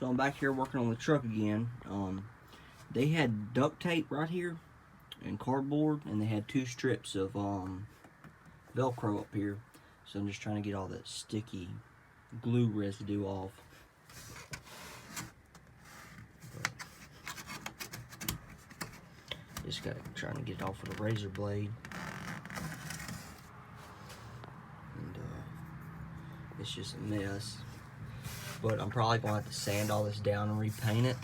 So I'm back here working on the truck again. They had duct tape right here and cardboard, and they had 2 strips of Velcro up here. So I'm just trying to get all that sticky glue residue off. Just trying to get it off with a razor blade. And it's just a mess. But I'm probably going to have to sand all this down and repaint it.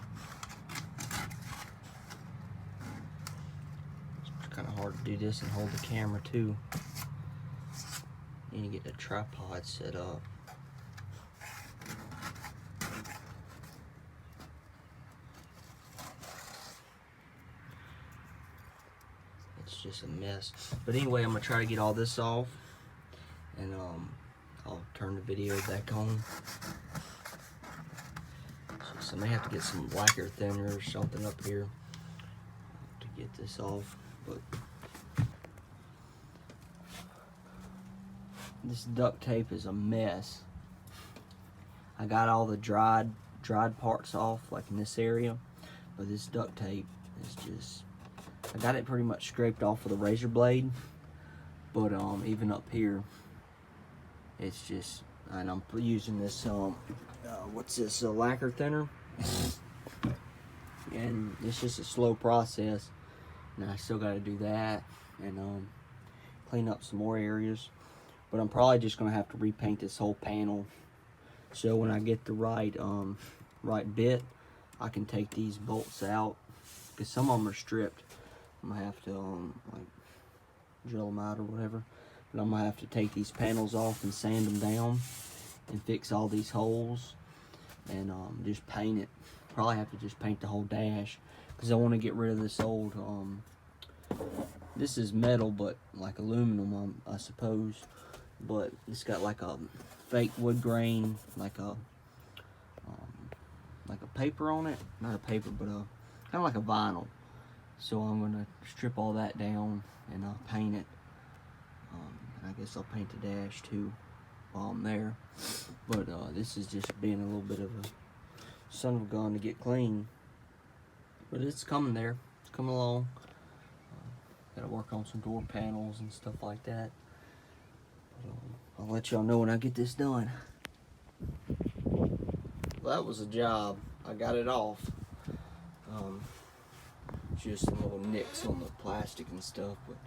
It's kind of hard to do this and hold the camera too. Need to get the tripod set up. It's just a mess. But anyway, I'm going to try to get all this off. And I'll turn the video back on. So I may have to get some lacquer thinner or something up here to get this off. But this duct tape is a mess. I got all the dried parts off, like in this area, but this duct tape is just, I got it pretty much scraped off with a razor blade, but even up here, it's just, and I'm using this what's this, lacquer thinner, and it's just a slow process, and I still got to do that and clean up some more areas. But I'm probably just gonna have to repaint this whole panel, so when I get the right bit, I can take these bolts out, because some of them are stripped. I'm gonna have to like drill them out or whatever. But I'm gonna have to take these panels off and sand them down and fix all these holes and just paint it. Probably have to just paint the whole dash, because I want to get rid of this old this is metal, but like aluminum, I suppose. But it's got like a fake wood grain, like a paper on it. Not a paper, but kind of like a vinyl. So I'm gonna strip all that down and paint it. And I guess I'll paint the dash too while I'm there. But this is just being a little bit of a son of a gun to get clean. But it's coming there. It's coming along. Gotta work on some door panels and stuff like that. I'll let y'all know when I get this done. Well, that was a job. I got it off. Just some little nicks on the plastic and stuff, but